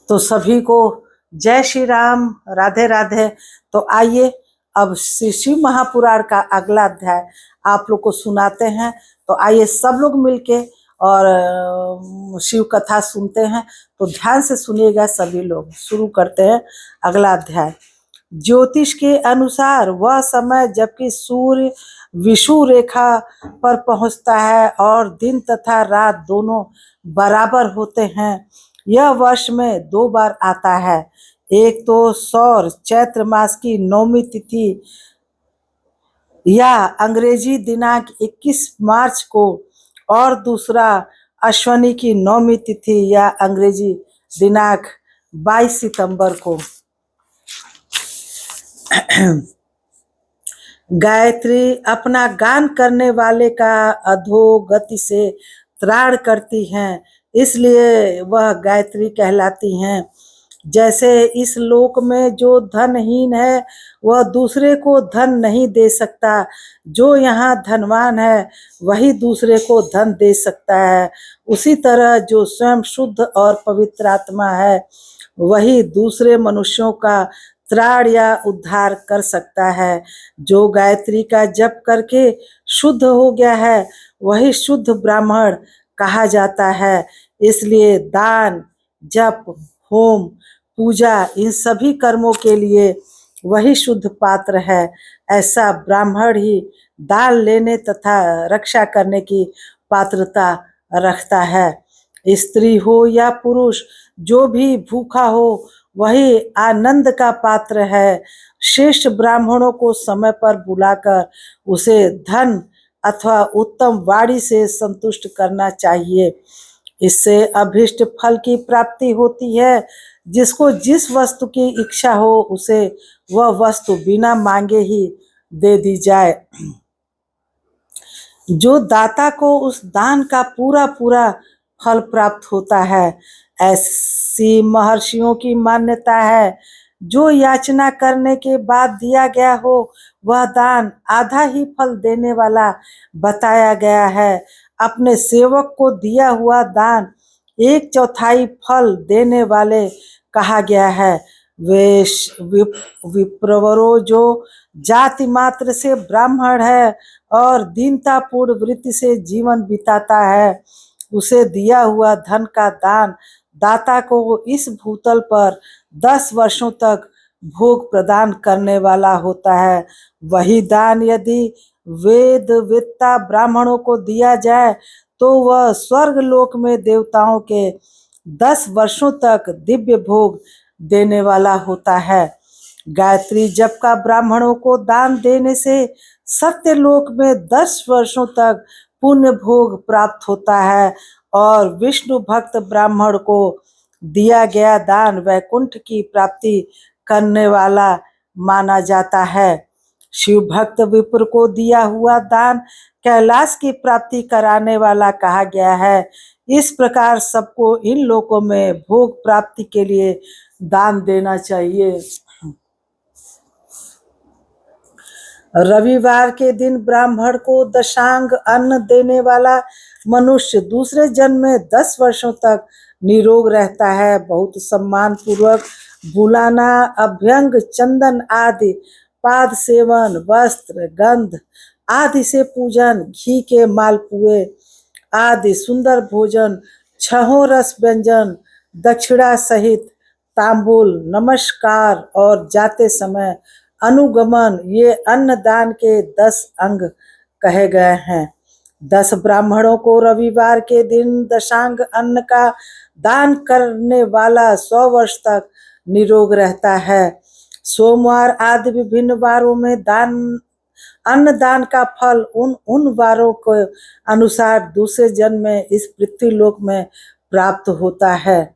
तो सभी को जय श्री राम, राधे राधे। तो आइए अब श्री शिव महापुराण का अगला अध्याय आप लोग को सुनाते हैं। तो आइए सब लोग मिलके और शिव कथा सुनते हैं। तो ध्यान से सुनिएगा सभी लोग। शुरू करते हैं अगला अध्याय। ज्योतिष के अनुसार वह समय जबकि सूर्य विषुव रेखा पर पहुंचता है और दिन तथा रात दोनों बराबर होते हैं। यह वर्ष में 2 बार आता है। एक तो सौर चैत्र मास की 9वीं तिथि या अंग्रेजी दिनांक 21 मार्च को और दूसरा अश्विनी की 9वीं तिथि या अंग्रेजी दिनांक 22 सितंबर को। गायत्री अपना गान करने वाले का अधोगति से त्राण करती हैं, इसलिए वह गायत्री कहलाती हैं। जैसे इस लोक में जो धनहीन है वह दूसरे को धन नहीं दे सकता, जो यहाँ धनवान है वही दूसरे को धन दे सकता है, उसी तरह जो स्वयं शुद्ध और पवित्र आत्मा है वही दूसरे मनुष्यों का त्राण या उद्धार कर सकता है। जो गायत्री का जप करके शुद्ध हो गया है वही शुद्ध ब्राह्मण कहा जाता है। इसलिए दान, जप, होम, पूजा इन सभी कर्मों के लिए वही शुद्ध पात्र है। ऐसा ब्राह्मण ही दान लेने तथा रक्षा करने की पात्रता रखता है। स्त्री हो या पुरुष, जो भी भूखा हो वही आनंद का पात्र है। श्रेष्ठ ब्राह्मणों को समय पर बुलाकर उसे धन अथवा उत्तम वाणी से संतुष्ट करना चाहिए। इससे अभीष्ट फल की प्राप्ति होती है। जिसको जिस वस्तु की इच्छा हो उसे वह वस्तु बिना मांगे ही दे दी जाए। जो दाता को उस दान का पूरा पूरा फल प्राप्त होता है। ऐसी महर्षियों की मान्यता है। जो याचना करने के बाद दिया गया हो वह दान आधा ही फल देने वाला बताया गया है। अपने सेवक को दिया हुआ दान 1/4 फल देने वाले कहा गया है। वे विप्रवरो जो जाति मात्र से ब्राह्मण है और दीनतापूर्ण वृत्ति से जीवन बिताता है, उसे दिया हुआ धन का दान दाता को इस भूतल पर 10 वर्षों तक भोग प्रदान करने वाला होता है। वही दान यदि वेद वेत्ता ब्राह्मणों को दिया जाए तो वह स्वर्ग लोक में देवताओं के 10 वर्षों तक दिव्य भोग देने वाला होता है। गायत्री जप का ब्राह्मणों को दान देने से सत्य लोक में 10 वर्षों तक पुण्य भोग प्राप्त होता है और विष्णु भक्त ब्राह्मण को दिया गया दान वैकुंठ की प्राप्ति करने वाला माना जाता है। शिव भक्त विप्र को दिया हुआ दान कैलाश की प्राप्ति कराने वाला कहा गया है। इस प्रकार सबको इन लोकों में भोग प्राप्ति के लिए दान देना चाहिए। रविवार के दिन ब्राह्मण को दशांग अन्न देने वाला मनुष्य दूसरे जन्म में 10 वर्षों तक निरोग रहता है। बहुत सम्मान पूर्वक बुलाना, अभ्यंग, चंदन आदि, पाद सेवन, वस्त्र, गंध आदि से पूजन, घी के मालपुए आदि सुंदर भोजन, 6 रस व्यंजन, दक्षिणा सहित तांबूल, नमस्कार और जाते समय अनुगमन, ये अन्नदान के 10 अंग कहे गए हैं। 10 ब्राह्मणों को रविवार के दिन दशांग अन्न का दान करने वाला 100 वर्ष तक निरोग रहता है। सोमवार आदि विभिन्न वारों में अन्नदान का फल उन वारों के अनुसार दूसरे जन्म में इस पृथ्वी लोक में प्राप्त होता है,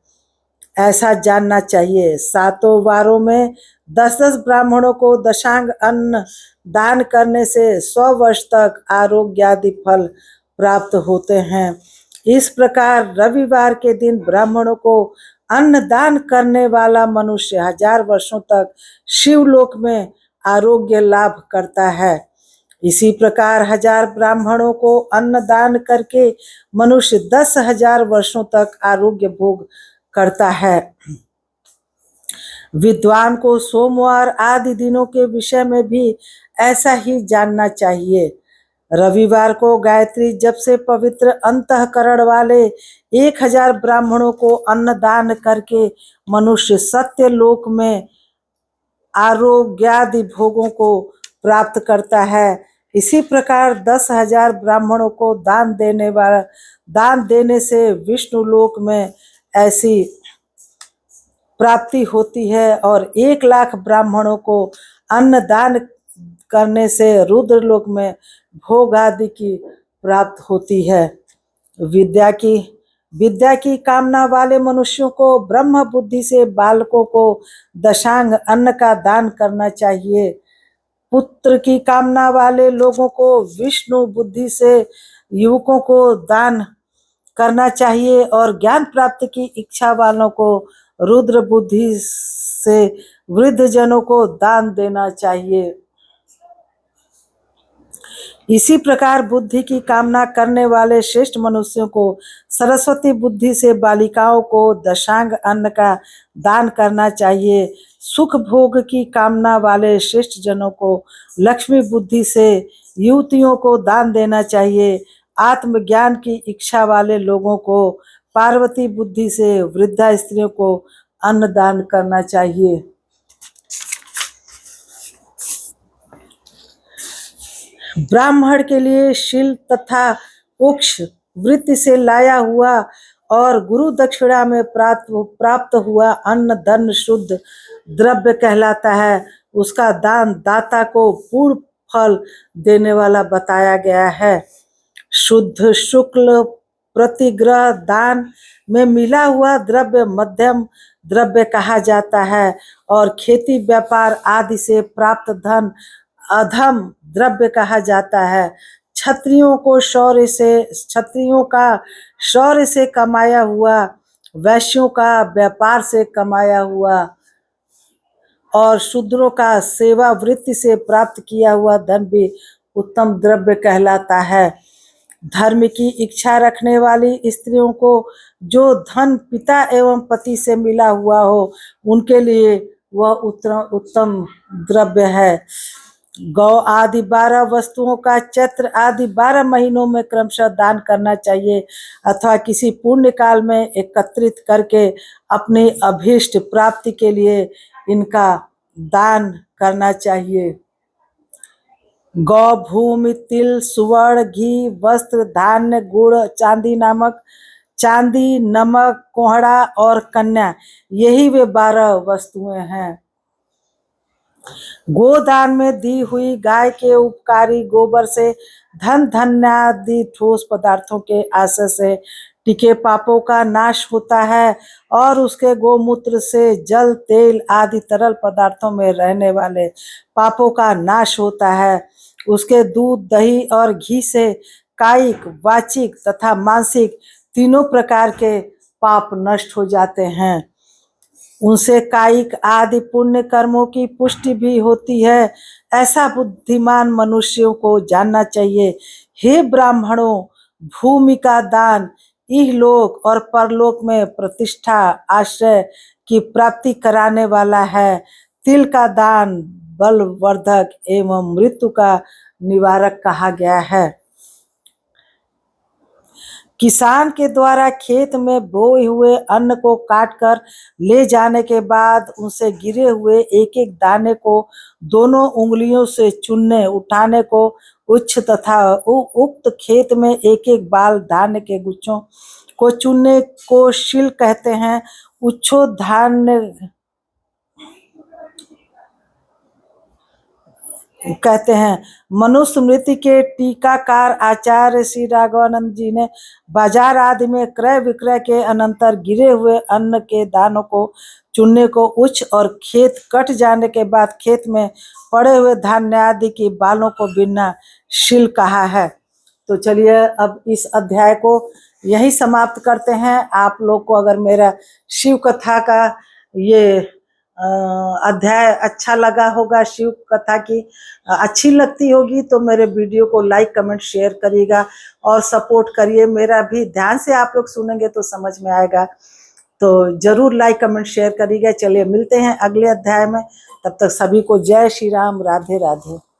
ऐसा जानना चाहिए। 7 वारों में 10 ब्राह्मणों को दशांग अन्न दान करने से 100 वर्ष तक आरोग्य आदि फल प्राप्त होते हैं। इस प्रकार रविवार के दिन ब्राह्मणों को अन्न दान करने वाला मनुष्य 1000 वर्षों तक शिवलोक में आरोग्य लाभ करता है। इसी प्रकार 1000 ब्राह्मणों को अन्न दान करके मनुष्य 10,000 वर्षों तक आरोग्य भोग करता है। विद्वान को सोमवार आदि दिनों के विषय में भी ऐसा ही जानना चाहिए। रविवार को गायत्री जप से पवित्र अंतःकरण वाले 1000 ब्राह्मणों को अन्नदान करके मनुष्य सत्य लोक में आरोग्यादि भोगों को प्राप्त करता है। इसी प्रकार 10,000 ब्राह्मणों को दान देने से विष्णु लोक में ऐसी प्राप्ति होती है और 1,00,000 ब्राह्मणों को अन्न दान करने से रुद्र लोक में भोग आदि की प्राप्त होती है। विद्या की कामना वाले मनुष्यों को ब्रह्म बुद्धि से बालकों को दशांग अन्न का दान करना चाहिए। पुत्र की कामना वाले लोगों को विष्णु बुद्धि से युवकों को दान करना चाहिए और ज्ञान प्राप्ति की इच्छा वालों को रुद्र बुद्धि से वृद्ध जनों को दान देना चाहिए। इसी प्रकार बुद्धि की कामना करने वाले श्रेष्ठ मनुष्यों को सरस्वती बुद्धि से बालिकाओं को दशांग अन्न का दान करना चाहिए। सुख भोग की कामना वाले श्रेष्ठ जनों को लक्ष्मी बुद्धि से युवतियों को दान देना चाहिए। आत्मज्ञान की इच्छा वाले लोगों को पार्वती बुद्धि से वृद्धा स्त्रियों को अन्न दान करना चाहिए। ब्राह्मण के लिए शील तथा मोक्ष वृत्ति से लाया हुआ और गुरु दक्षिणा में प्राप्त हुआ अन्न धन शुद्ध द्रव्य कहलाता है। उसका दान दाता को पूर्ण फल देने वाला बताया गया है। शुद्ध शुक्ल प्रतिग्रह दान में मिला हुआ द्रव्य मध्यम द्रव्य कहा जाता है और खेती व्यापार आदि से प्राप्त धन अधम द्रव्य कहा जाता है। क्षत्रियों का शौर्य से कमाया हुआ, वैश्यों का व्यापार से कमाया हुआ और शूद्रों का सेवा वृत्ति से प्राप्त किया हुआ धन भी उत्तम द्रव्य कहलाता है। धर्म की इच्छा रखने वाली स्त्रियों को जो धन पिता एवं पति से मिला हुआ हो उनके लिए वह उत्तम द्रव्य है। गौ आदि 12 वस्तुओं का चैत्र आदि 12 महीनों में क्रमशः दान करना चाहिए अथवा किसी पुण्य काल में एकत्रित करके अपनी अभीष्ट प्राप्ति के लिए इनका दान करना चाहिए। गौ भूमि तिल सुवर्ण घी वस्त्र धान्य गुड़ चांदी नमक कोहड़ा और कन्या यही वे 12 वस्तुएं हैं। गोदान में दी हुई गाय के उपकारी गोबर से धन धान्यादि ठोस पदार्थों के आश्रय से टिके पापों का नाश होता है और उसके गोमूत्र से जल तेल आदि तरल पदार्थों में रहने वाले पापों का नाश होता है। उसके दूध दही और घी से कायिक वाचिक तथा मानसिक तीनों प्रकार के पाप नष्ट हो जाते हैं। उनसे कायिक आदि पुण्य कर्मों की पुष्टि भी होती है। ऐसा बुद्धिमान मनुष्यों को जानना चाहिए। हे ब्राह्मणों, भूमि का दान इहलोक और परलोक में प्रतिष्ठा आश्रय की प्राप्ति कराने वाला है। तिल का दान बलवर्धक एवं मृत्यु का निवारक कहा गया है। किसान के द्वारा खेत में बोए हुए अन्न को काटकर ले जाने के बाद उनसे गिरे हुए एक एक दाने को दोनों उंगलियों से चुनने उठाने को उच्च तथा उक्त खेत में एक एक बाल धान्य के गुच्छों को चुनने को शील कहते हैं। उच्छो धान्य कहते हैं। मनुस्मृति के टीकाकार आचार्य श्री राघवानंद जी ने बाजार आदि में क्रय विक्रय के अनंतर गिरे हुए अन्न के दानों को चुनने को उच्च और खेत कट जाने के बाद खेत में पड़े हुए धान्य आदि के बालों को बिनना शील कहा है। तो चलिए अब इस अध्याय को यही समाप्त करते हैं। आप लोग को अगर मेरा शिव कथा का ये अध्याय अच्छा लगा होगा, शिव कथा की अच्छी लगती होगी तो मेरे वीडियो को लाइक कमेंट शेयर करिएगा और सपोर्ट करिए। मेरा भी ध्यान से आप लोग सुनेंगे तो समझ में आएगा। तो जरूर लाइक कमेंट शेयर करिएगा। चलिए मिलते हैं अगले अध्याय में, तब तक सभी को जय श्री राम, राधे राधे।